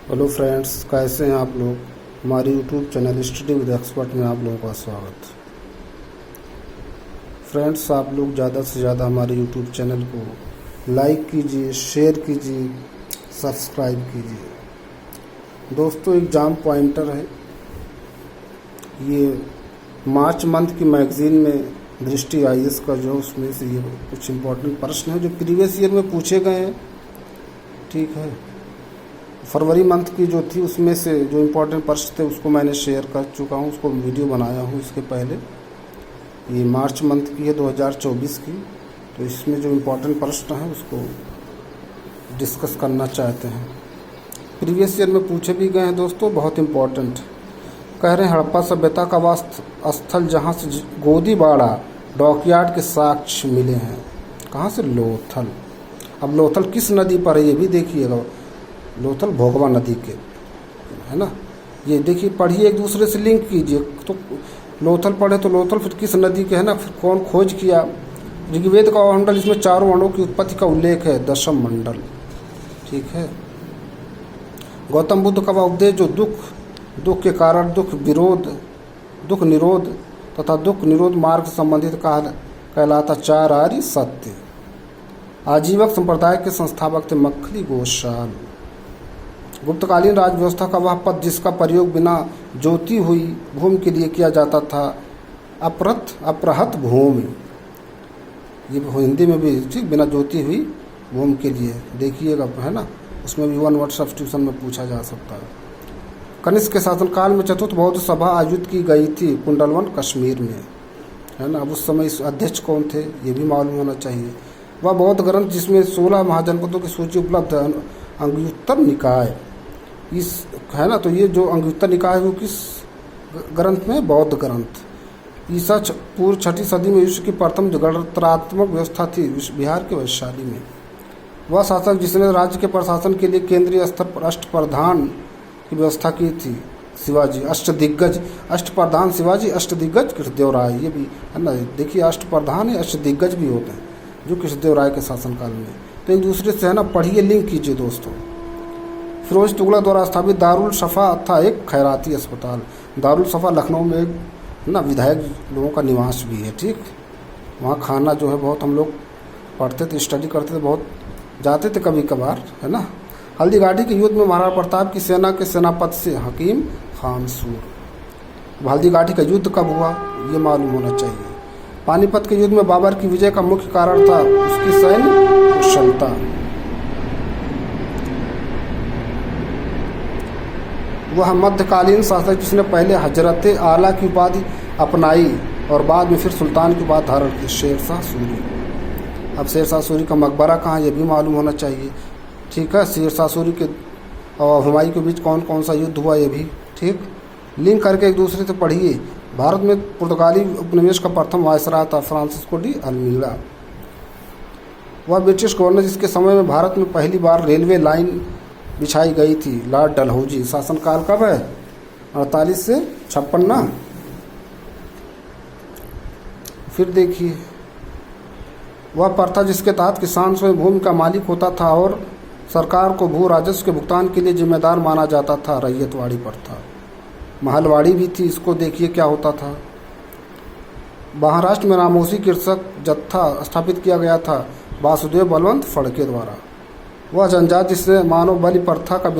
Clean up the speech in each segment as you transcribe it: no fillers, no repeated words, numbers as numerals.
Hello friends, कैसे हैं आप लोग। हमारे YouTube channel study with expert में आप लोगों का स्वागत। फ्रेंड्स, आप लोग ज़्यादा से ज़्यादा हमारे यूट्यूब चैनल को लाइक कीजिए, शेयर कीजिए, सब्सक्राइब कीजिए। दोस्तों, एग्ज़ाम पॉइंटर है ये। मार्च मंथ की मैगज़ीन में दृष्टि आईएएस का जो उसमें से ये कुछ इम्पोर्टेंट प्रश्न है जो प्रीवियस ईयर में पूछे गए हैं। ठीक है, फरवरी मंथ की जो थी उसमें से जो इम्पोर्टेंट प्रश्न थे उसको मैंने शेयर कर चुका हूँ, उसको वीडियो बनाया हूँ इसके पहले। ये मार्च मंथ की है 2024 की, तो इसमें जो इम्पोर्टेंट प्रश्न है उसको डिस्कस करना चाहते हैं। प्रीवियस ईयर में पूछे भी गए हैं दोस्तों, बहुत इम्पोर्टेंट। कह रहे हैं हड़प्पा सभ्यता का वह स्थल जहाँ से गोदीबाड़ा डॉकयार्ड के साक्ष्य मिले हैं। कहाँ से? लोथल। अब लोथल किस नदी पर है ये भी देखिएगा। लोथल भोगवा नदी के है ना। ये देखिए, पढ़िए, एक दूसरे से लिंक कीजिए। तो लोथल पढ़े तो लोथल फिर किस नदी के है ना, फिर कौन खोज किया। ऋग्वेद का मंडल, इसमें चारों वर्णों की उत्पत्ति का उल्लेख है, दशम मंडल। ठीक है। गौतम बुद्ध का वह उपदेश जो दुख के कारण दुख निरोध तथा दुख निरोध मार्ग से संबंधित कहलाता चार आर्य सत्य। आजीवक संप्रदाय के संस्थापक थे मक्खली गोशाल। गुप्तकालीन राज व्यवस्था का वह पद जिसका प्रयोग बिना जोती हुई भूमि के लिए किया जाता था, अपरहत भूमि। ये हिंदी में भी ठीक, बिना जोती हुई भूमि के लिए देखिएगा, है ना। उसमें भी वन वर्ड सब्स्टिट्यूशन में पूछा जा सकता है। कनिष्क के शासनकाल में चतुर्थ बौद्ध सभा आयोजित की गई थी कुंडलवन कश्मीर में, है ना। अब उस समय इस अध्यक्ष कौन थे ये भी मालूम होना चाहिए। वह बौद्ध ग्रंथ जिसमें 16 महाजनपदों की सूची उपलब्ध है, अंगुत्तर निकाय इस है ना। तो ये जो अंगुत्तर निकाय है वो किस ग्रंथ में? बौद्ध ग्रंथ। ईसा पूर्व 6वीं सदी में विश्व की प्रथम गणतंत्रात्मक व्यवस्था थी बिहार के वैशाली में। वह शासक जिसने राज्य के प्रशासन के लिए केंद्रीय स्तर पर अष्टप्रधान की व्यवस्था की थी, शिवाजी। अष्टदिग्गज, अष्टप्रधान शिवाजी, अष्टदिग्गज कृष्णदेवराय। ये भी है ना, देखिए, अष्टप्रधान है, अष्टदिग्गज भी होते हैं जो कृष्णदेवराय के शासनकाल में। तो एक दूसरे से है ना पढ़िए, लिंक कीजिए दोस्तों। फिरोज तुगलक द्वारा स्थापित दारुल शफा था एक खैराती अस्पताल। दारुल शफा लखनऊ में एक ना विधायक लोगों का निवास भी है। ठीक, वहाँ खाना जो है बहुत हम लोग पढ़ते थे, स्टडी करते थे, बहुत जाते थे कभी कभार, है ना। हल्दीघाटी के युद्ध में महाराणा प्रताप की सेना के सेनापति से हकीम खान सूर। हल्दीघाटी का युद्ध कब हुआ ये मालूम होना चाहिए। पानीपत के युद्ध में बाबर की विजय का मुख्य कारण था उसकी सैन्य कुशलता। वह मध्यकालीन शासक जिसने पहले हजरत आला की उपाधि अपनाई और बाद में फिर सुल्तान की उपाधि धारण की, शेरशाह सूरी। अब शेरशाह सूरी का मकबरा कहाँ ये भी मालूम होना चाहिए। ठीक है, शेरशाह सूरी के और हुमायूं के बीच कौन कौन सा युद्ध हुआ ये भी ठीक लिंक करके एक दूसरे से पढ़िए। भारत में पुर्तगाली उपनिवेश का प्रथम वायसराय था फ्रांसिस्को डी अल्मीड़ा। वह ब्रिटिश गवर्नर जिसके समय में भारत में पहली बार रेलवे लाइन बिछाई गई थी, लॉर्ड डलहौजी। शासनकाल कब है? 48 से 56 ना। फिर देखिए, वह प्रथा जिसके तहत किसान स्वयं भूमि का मालिक होता था और सरकार को भू राजस्व के भुगतान के लिए जिम्मेदार माना जाता था, रैयतवाड़ी प्रथा। महलवाड़ी भी थी, इसको देखिए क्या होता था। महाराष्ट्र में रामोसी कृषक जत्था स्थापित किया गया था वासुदेव बलवंत फड़के द्वारा। वह जनजाति जिसने मानव बलि प्रथा का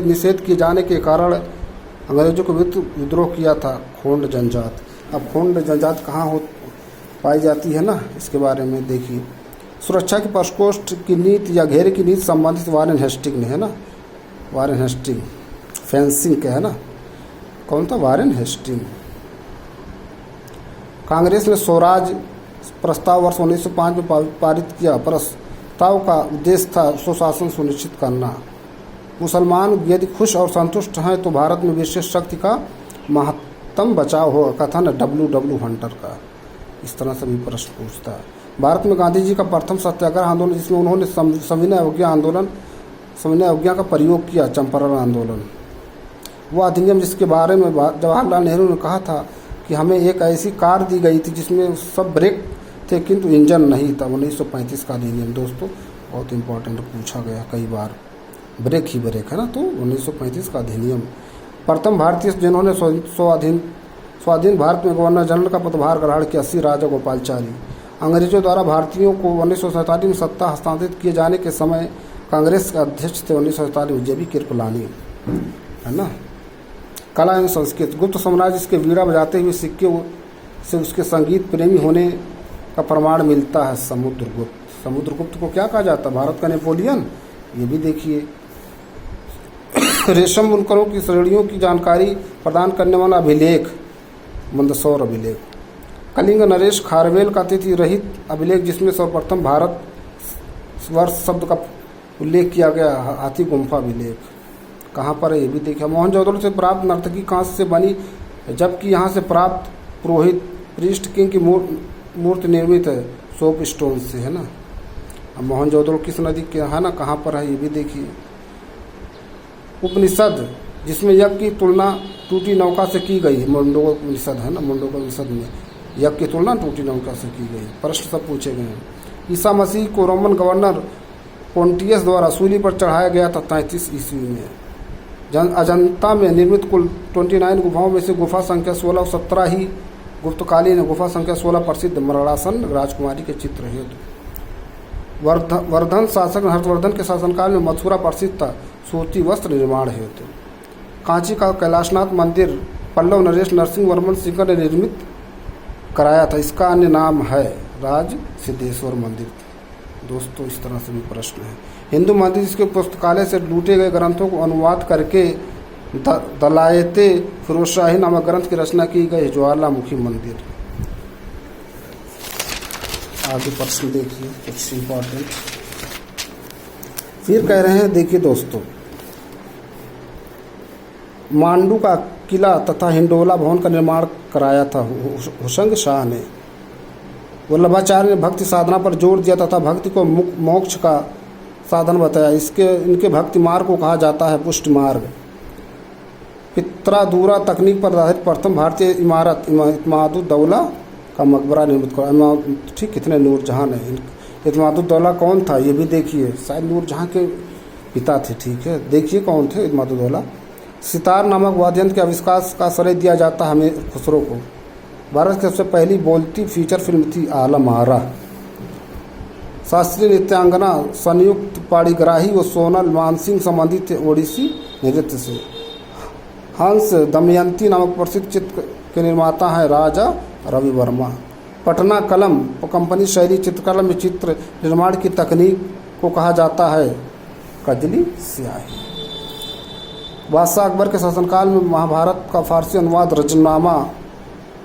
निषेध किए जाने के कारण अंग्रेजों को विद्रोह किया था, खोंड जनजात। अब खोंड जनजात कहाँ हो पाई जाती है ना, इसके बारे में देखिए। सुरक्षा के प्रकोष्ठ की नीति या घेरे की नीति संबंधित वारेन हेस्टिंग ने, है ना। वारेन हेस्टिंग फेंसिंग के, है ना। कौन था? Warren Hasting. कांग्रेस ने स्वराज प्रस्ताव वर्ष 1905 में पारित किया। प्रस्ताव का उद्देश्य था सुशासन सुनिश्चित करना। मुसलमान यदि खुश और संतुष्ट हैं तो भारत में विशेष शक्ति का महत्तम बचाव होगा, कथन W हंटर का। इस तरह से भी प्रश्न पूछता है। भारत में गांधी जी का प्रथम सत्याग्रह आंदोलन जिसमें उन्होंने सविनय अवज्ञा का प्रयोग किया, चंपारण आंदोलन। वह अधिनियम जिसके बारे में जवाहरलाल नेहरू ने कहा था कि हमें एक ऐसी कार दी गई थी जिसमें सब ब्रेक थे किंतु इंजन नहीं था, 1935 का अधिनियम। दोस्तों, बहुत इंपॉर्टेंट पूछा गया कई बार। ब्रेक ही ब्रेक है ना। तो 1935 का अधिनियम। प्रथम भारतीय जिन्होंने स्वाधीन भारत में गवर्नर जनरल का पदभार ग्रहण किया, सी राजागोपालाचारी। अंग्रेजों द्वारा भारतीयों को 1947 में सत्ता हस्तांतरित किए जाने के समय कांग्रेस के अध्यक्ष थे 1947 में JB कृपलानी, है ना। कला एवं संस्कृत। गुप्त साम्राज्य इसके वीणा बजाते हुए सिक्के से उसके संगीत प्रेमी होने का प्रमाण मिलता है। समुद्रगुप्त। समुद्रगुप्त को क्या कहा जाता है? भारत का नेपोलियन। ये भी देखिए। रेशम बुनकरों की श्रेणियों की जानकारी प्रदान करने वाला अभिलेख, मंदसौर अभिलेख। कलिंग नरेश खारवेल का तिथि रहित अभिलेख, जिसमें सर्वप्रथम भारत वर्ष शब्द का उल्लेख किया गया, हाथी गुम्फा अभिलेख। कहाँ पर है ये भी देखिए। मोहनजोदड़ो से प्राप्त नर्तकी कांस्य से बनी, जबकि यहाँ से प्राप्त पुरोहित पृष्ठ किंग की मूर्ति निर्मित है सोप स्टोन से, है ना। अब मोहनजोदड़ो किस नदी के है ना, कहाँ पर है ये भी देखिए। उपनिषद, जिसमें यज्ञ की तुलना टूटी नौका से की गई, मुंडोका उपनिषद है ना। मुंडोका उपनिषद में यज्ञ की तुलना टूटी नौका से की गई। प्रश्न सब पूछे गए हैं। ईसा मसीह को रोमन गवर्नर पोंटियस द्वारा सूली पर चढ़ाया गया था 33 ईस्वी में। अजंता में निर्मित कुल 29 गुफाओं में से गुफा संख्या 16 और 17 ही गुप्तकालीन। गुफा संख्या 16 प्रसिद्ध मरणासन राजकुमारी के चित्र हेतु। वर्धन शासक हर्षवर्धन के शासनकाल में मथुरा प्रसिद्ध था सूती वस्त्र निर्माण हेतु। कांची का कैलाशनाथ मंदिर पल्लव नरेश नरसिंह वर्मन सिंह ने निर्मित कराया था। इसका अन्य नाम है राज सिद्धेश्वर मंदिर। दोस्तों इस तरह से भी प्रश्न है। हिंदू मंदिर, जिसके पुस्तकालय से लूटे गए ग्रंथों को अनुवाद करके दलायते फिरोजशाही नामक ग्रंथ की रचना की गई, ज्वालामुखी मंदिर। आगे प्रश्न देखिए कुछ इम्पोर्टेंट। फिर कह रहे हैं, देखिए दोस्तों, मांडू का किला तथा हिंडोला भवन का निर्माण कराया था हुसंग शाह ने। वल्लभाचार्य ने भक्ति साधना पर जोर दिया तथा भक्ति को मोक्ष का साधन बताया। इनके भक्ति मार्ग को कहा जाता है पुष्टि मार्ग। पित्रादूरा तकनीक पर आधारित प्रथम भारतीय इमारत इत्मादुद्दौला का मकबरा निर्मित करा। ठीक, कितने नूरजहां है। इत्मादुद्दौला कौन था ये भी देखिए। शायद नूरजहां के पिता थे। ठीक है, देखिए कौन थे इत्मादुद्दौला। सितार नामक वाद्य यंत्र के आविष्कार का श्रेय दिया जाता है हमें खुसरो को। भारत की सबसे पहली बोलती फीचर फिल्म थी आलम आरा। शास्त्रीय नृत्यांगना संयुक्त पाणिग्राही व सोनल मानसिंह संबंधित थे ओडिसी नृत्य से। हंस दमयंती नामक प्रसिद्ध चित्र के निर्माता है राजा रवि वर्मा। पटना कलम कंपनी शैली चित्रकला में चित्र निर्माण की तकनीक को कहा जाता है कजली स्याही। बादशाह अकबर के शासनकाल में महाभारत का फारसी अनुवाद रजनामा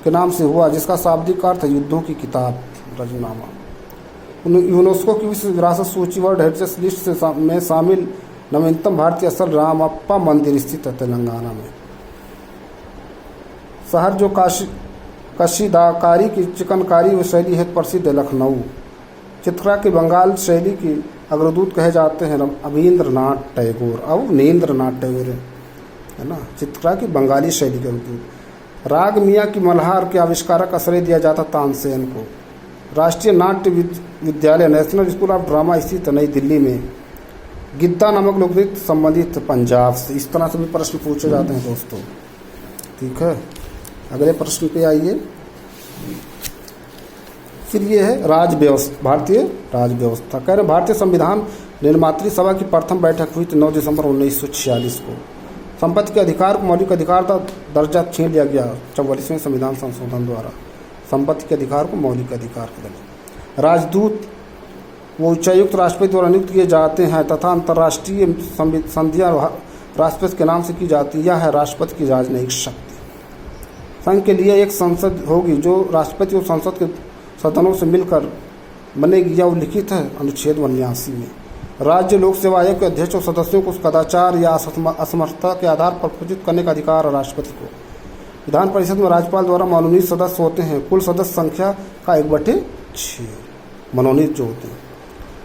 के नाम से हुआ, जिसका शाब्दिक अर्थ है युद्धों की किताब। रजनामा यूनेस्को की विश्व विरासत सूची वर्ल्ड हेरिटेज लिस्ट में शामिल नवीनतम भारतीय स्थल रामप्पा मंदिर स्थित है तेलंगाना में। शहर जो कशीदाकारी की चिकनकारी व शैली हेतु प्रसिद्ध है लखनऊ। चित्रकला की बंगाल शैली की अग्रदूत कहे जाते हैं अवनींद्रनाथ टैगोर। अवनींद्रनाथ टैगोर है ना, चित्रकला की बंगाली शैली के अग्रदूत। राग मियाँ की मल्हार के आविष्कारक का श्रेय दिया जाता तानसेन को। राष्ट्रीय नाट्य विद्यालय नेशनल स्कूल ऑफ ड्रामा स्थित नई दिल्ली में। गिद्दा नामक लोकनृत्य संबंधित पंजाब से। इस तरह से भी प्रश्न पूछे जाते हैं दोस्तों। ठीक है, अगले प्रश्न पे आइए। फिर ये है राज व्यवस्था, भारतीय राज व्यवस्था। कह रहे भारतीय संविधान निर्मात्री सभा की प्रथम बैठक हुई थी 9 दिसंबर 1946 को। संपत्ति के अधिकार को मौलिक अधिकार का दर्जा छीन लिया गया 44वें संविधान संशोधन द्वारा। संपत्ति के अधिकार को मौलिक अधिकार के दर्जा। राजदूत वो उच्चायुक्त राष्ट्रपति द्वारा नियुक्त किए जाते हैं तथा अंतर्राष्ट्रीय संधियां राष्ट्रपति के नाम से की जाती है। यह है राष्ट्रपति की राजनयिक शक्ति। संघ के लिए एक संसद होगी जो राष्ट्रपति और संसद के सदनों से मिलकर बनेगी। यह उल्लिखित है अनुच्छेद 89 में। राज्य लोक सेवा आयोग के अध्यक्ष और सदस्यों को कदाचार या असमर्थता के आधार पर सूचित करने का अधिकार है राष्ट्रपति को। विधान परिषद में राज्यपाल द्वारा मनोनीत सदस्य होते हैं। कुल सदस्य संख्या का 1/6 मनोनीत जो होते हैं।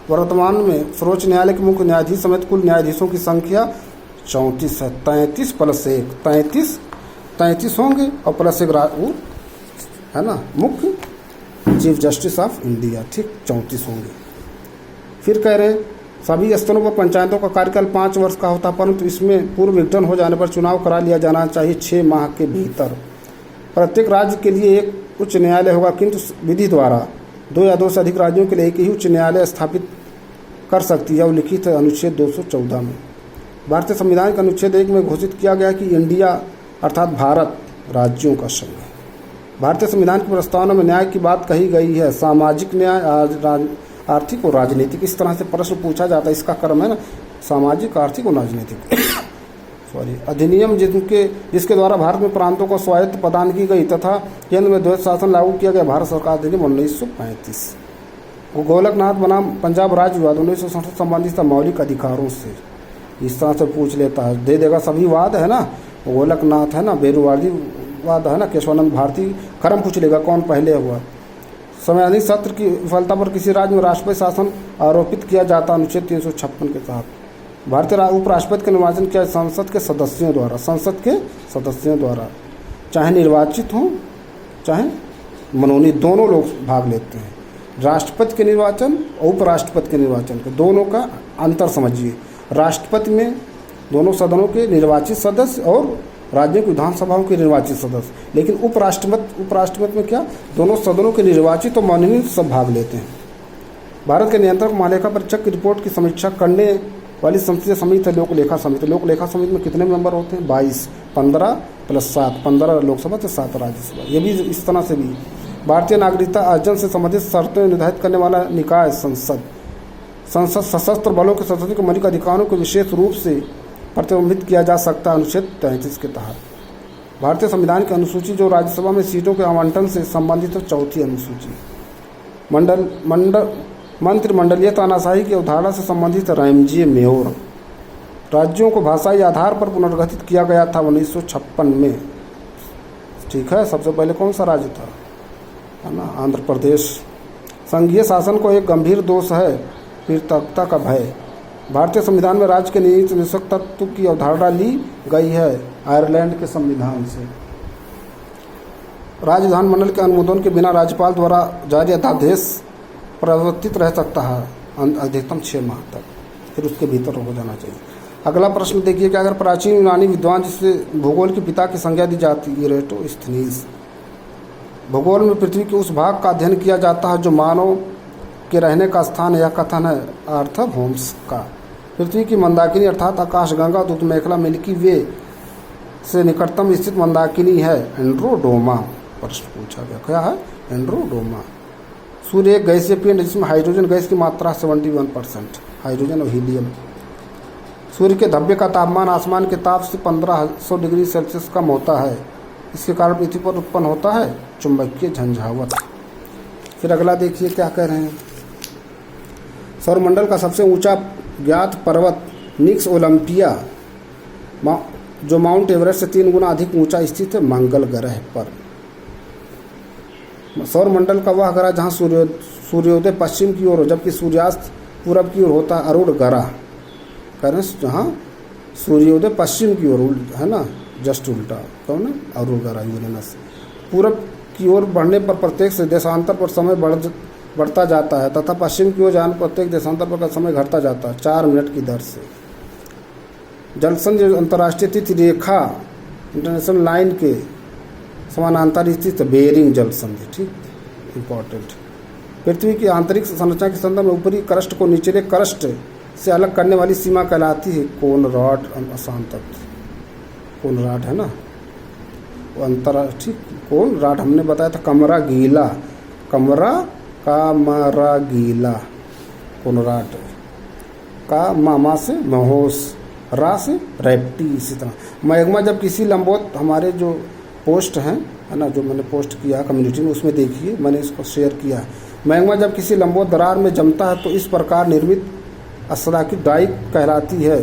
वर्तमान में सर्वोच्च न्यायालय के मुख्य न्यायाधीश समेत कुल न्यायाधीशों की संख्या 34 है। 33 + 1 33 होंगे और प्लस 1 वो है ना मुख्य चीफ जस्टिस ऑफ इंडिया। ठीक, 34 होंगे। फिर कह रहे सभी स्तरों पर पंचायतों का कार्यकाल 5 वर्ष का होता, परंतु इसमें पूर्व विघटन हो जाने पर चुनाव करा लिया जाना चाहिए 6 माह के भीतर। प्रत्येक राज्य के लिए एक उच्च न्यायालय होगा, किंतु विधि द्वारा 2 या 2 से अधिक राज्यों के लिए एक ही उच्च न्यायालय स्थापित कर सकती है और लिखित है अनुच्छेद 214 में। भारतीय संविधान के अनुच्छेद 1 में घोषित किया गया कि इंडिया अर्थात भारत राज्यों का संघ है। भारतीय संविधान की प्रस्तावना में न्याय की बात कही गई है, सामाजिक न्याय, आर्थिक और राजनीतिक। इस तरह से प्रश्न पूछा जाता है, इसका क्रम है ना, सामाजिक, आर्थिक और राजनीतिक। अधिनियम जिसके द्वारा भारत में प्रांतों को स्वायत्त प्रदान की गई तथा केंद्र में द्वैत शासन लागू किया गया, भारत सरकार अधिनियम 1935। गोलकनाथ बनाम पंजाब राज्य विवाद 1967 संबंधित था मौलिक अधिकारों से। इस तरह से पूछ लेता है, दे देगा सभी वाद है ना, गोलकनाथ है ना, बेरुवादी वाद है ना, केशवानंद भारती, क्रम पूछ लेगा कौन पहले हुआ। संवैधानिक सत्र की विफलता पर किसी राज्य में राष्ट्रपति शासन आरोपित किया जाता अनुच्छेद 356 के तहत। भारतीय उपराष्ट्रपति का निर्वाचन किया संसद के सदस्यों द्वारा, चाहे निर्वाचित हों चाहे मनोनीत, दोनों लोग भाग लेते हैं। राष्ट्रपति के निर्वाचन और उपराष्ट्रपति के निर्वाचन के दोनों का अंतर समझिए। राष्ट्रपति में दोनों सदनों के निर्वाचित सदस्य और राज्यों की विधानसभाओं के निर्वाचित सदस्य, लेकिन उपराष्ट्रपति में क्या, दोनों सदनों के निर्वाचित और मनोनीत सब भाग लेते हैं। भारत के नियंत्रक महालेखा परीक्षक की रिपोर्ट की समीक्षा करने वाली संसदीय समिति है लोकलेखा समिति। लोकलेखा समिति में कितने मेंबर होते हैं? 22, 15 + 7, 15 लोकसभा से 7 राज्यसभा। ये भी इस तरह से भी भारतीय नागरिकता अर्जन से संबंधित शर्तें निर्धारित करने वाला निकाय संसद सशस्त्र बलों के सदस्यों के मौलिक अधिकारों को विशेष रूप से प्रतिबंधित किया जा सकता है अनुच्छेद 33 के तहत। भारतीय संविधान की अनुसूची जो राज्यसभा में सीटों के आवंटन से संबंधित है, 4थी अनुसूची। मंत्रिमंडलीय तानाशाही की अवधारणा से संबंधित रैमजी मेयोर। राज्यों को भाषाई आधार पर पुनर्गठित किया गया था 1956 में। ठीक है, सबसे पहले कौन सा राज्य था, है ना, आंध्र प्रदेश। संघीय शासन को एक गंभीर दोष है पृथकता का भय। भारतीय संविधान में राज्य के निष्पक्ष तत्व की अवधारणा ली गई है आयरलैंड के संविधान से। राज्य विधानमंडल के अनुमोदन के बिना राज्यपाल द्वारा जारी अध्यादेश परिवर्तित रह सकता है अधिकतम 6 माह तक, फिर उसके भीतर हो जाना चाहिए। अगला प्रश्न देखिए कि अगर प्राचीन यूनानी विद्वान जिसे भूगोल के पिता की संज्ञा दी जाती है, इरेटोस्थनीज। भूगोल में पृथ्वी के उस भाग का अध्ययन किया जाता है जो मानव के रहने का स्थान या कथन है आर्थर होम्स का। पृथ्वी की मंदाकिनी अर्थात आकाशगंगा दूत मेखला मिल्की वे से निकटतम स्थित मंदाकिनी है एंड्रोडोमा। प्रश्न पूछा गया, क्या है एंड्रोडोमा। सूर्य एक गैसीय पिंड जिसमें हाइड्रोजन गैस की मात्रा 71%, हाइड्रोजन और हीलियम। सूर्य के धब्बे का तापमान आसमान के ताप से 1500 डिग्री सेल्सियस कम होता है। इसके कारण पृथ्वी पर उत्पन्न होता है चुंबकीय झंझावात। फिर अगला देखिए क्या कह रहे हैं। सौरमंडल का सबसे ऊंचा ज्ञात पर्वत निक्स ओलंपिया जो माउंट एवरेस्ट से 3 गुना अधिक ऊंचा स्थित है मंगल ग्रह पर। सौरमंडल का वह ग्रह जहाँ सूर्योदय पश्चिम की ओर हो जबकि सूर्यास्त पूरब की ओर होता है अरुण ग्रह। करें जहाँ सूर्योदय पश्चिम की ओर है ना, जस्ट उल्टा कौन है, अरुण ग्रह यूरेनस। पूरब की ओर बढ़ने पर प्रत्येक से देशांतर पर समय बढ़ता जाता है तथा पश्चिम की ओर जाने पर प्रत्येक देशांतर पर का समय घटता जाता है 4 मिनट की दर से। जलसंधि अंतर्राष्ट्रीय तिथि रेखा इंटरनेशनल लाइन के समानांतर स्थित बेरिंग जलसंधि। ठीक, इम्पोर्टेंट। पृथ्वी की आंतरिक संरचना के संदर्भ में ऊपरी क्रस्ट को निचले क्रस्ट से अलग करने वाली सीमा कहलाती है कोनराड अशांत। कोनराड है ना वो अंतर्राष्ट्रीय कोनराड हमने बताया था कमरा गीला कोनराड का मामा से महोस रा से रैप्टी। इसी तरह मैग्मा जब किसी लंबवत हमारे जो पोस्ट हैं है ना, जो मैंने पोस्ट किया कम्युनिटी में उसमें देखिए मैंने इसको शेयर किया है। मैग्मा जब किसी लंबवत दरार में जमता है तो इस प्रकार निर्मित असराकी डाइक कहलाती है।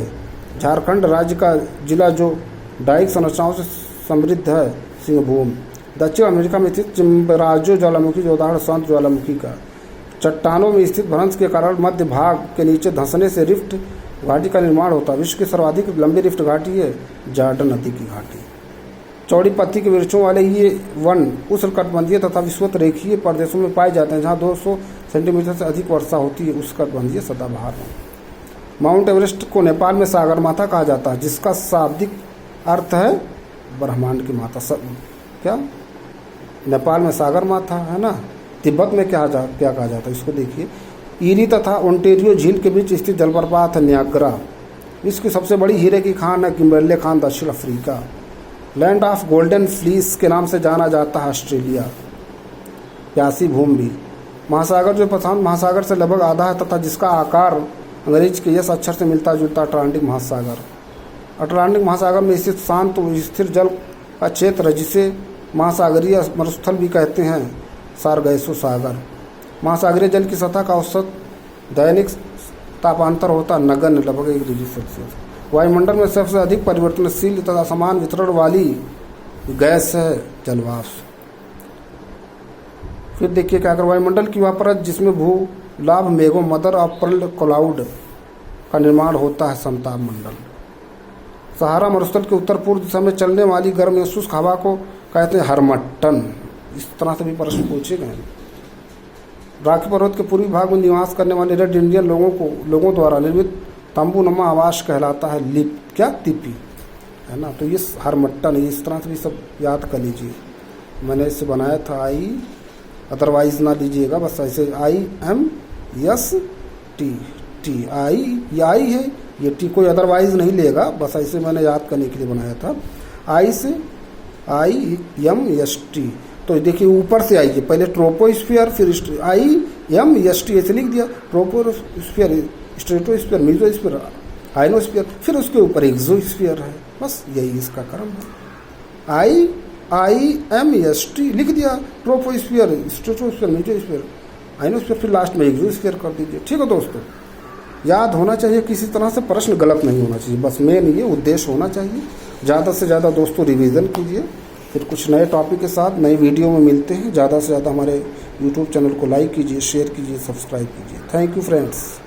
झारखंड राज्य का जिला जो डाइक संरचनाओं से समृद्ध है सिंहभूम। दक्षिण अमेरिका में स्थित चिम्बराजो ज्वालामुखी जो उदाहरण संत ज्वालामुखी का। चट्टानों में स्थित भ्रंश के कारण मध्य भाग के नीचे धंसने से रिफ्ट घाटी का निर्माण होता है। विश्व की सर्वाधिक लंबी रिफ्ट घाटी है जॉर्डन नदी की घाटी। चौड़ी पत्ती के वृक्षों वाले ये वन उष्णकटिबंधीय तथा विषुवत रेखीय प्रदेशों में पाए जाते हैं जहाँ 200 सेंटीमीटर से अधिक वर्षा होती है। उष्णकटिबंधीय सदाबहार में माउंट एवरेस्ट को नेपाल में सागरमाथा कहा जाता है, जिसका शाब्दिक अर्थ है ब्रह्मांड की माता। सब क्या नेपाल में सागरमाथा है ना, तिब्बत में क्या कहा जाता है इसको देखिए। ईरी तथा ओंटेरियो झील के बीच स्थित जलप्रपात है न्याग्रा। इसकी सबसे बड़ी हीरे की खान है किम्बरले खान, दक्षिण Africa. Land of golden fleece के नाम से जाना जाता है ऑस्ट्रेलिया। प्यासी भूमि भी महासागर जो प्रशांत महासागर से लगभग आधा है तथा जिसका आकार अंग्रेज के यस अक्षर से मिलता जुलता अटलांटिक महासागर। अटलांटिक महासागर में स्थित शांत स्थिर जल का क्षेत्र है, जिसे महासागरीय मरुस्थल भी कहते हैं, सारगैसो सागर। महासागरीय जल की सतह का औसत दैनिक तापांतर होता नगण्य, लगभग 1 डिग्री सेल्सियस। वायुमंडल में सबसे अधिक परिवर्तनशील तथा समान वितरण वाली गैस है जलवाष्प। फिर देखिए क्या कर, वायुमंडल की वह परत जिसमें भूलाभ मेघों मदर ऑफ पर्ल क्लाउड का निर्माण होता है समताप मंडल। सहारा मरुस्थल के उत्तर पूर्व दिशा में चलने वाली गर्म या शुष्क हवा को कहते हैं हरमट्टन। इस तरह से भी प्रश्न पूछे गए। राखी पर्वत के पूर्वी भाग में निवास करने वाले रेड इंडियन लोगों द्वारा निर्मित तंबूनुमा आवास कहलाता है तिपी, है ना। तो ये हरमट्टन, इस तरह से भी सब याद कर लीजिए। मैंने इसे बनाया था अदरवाइज ना लीजिएगा, बस ऐसे IMST आई है, ये टी कोई अदरवाइज नहीं लेगा, बस ऐसे मैंने याद करने के लिए बनाया था। आई से IMST। तो देखिए ऊपर से आइए, पहले ट्रोपोस्फीयर फिर IMST ऐसे लिख दिया, ट्रोपोस्फीयर, स्ट्रेटोस्फीयर, मीजोस्फीयर, आयनोस्फीयर, फिर उसके ऊपर एक्सोस्फीयर है। बस यही इसका क्रम है। IMST लिख दिया, ट्रोपोस्फीयर, स्ट्रेटोस्फीयर, मीजोस्फीयर, आयनोस्फीयर, फिर लास्ट में एक्सोस्फीयर कर दीजिए। ठीक है दोस्तों, याद होना चाहिए, किसी तरह से प्रश्न गलत नहीं होना चाहिए, बस मेन ये उद्देश्य होना चाहिए। ज़्यादा से ज़्यादा दोस्तों रिवीजन कीजिए। फिर कुछ नए टॉपिक के साथ नई वीडियो में मिलते हैं। ज़्यादा से ज़्यादा हमारे यूट्यूब चैनल को लाइक कीजिए, शेयर कीजिए, सब्सक्राइब कीजिए। Thank you friends.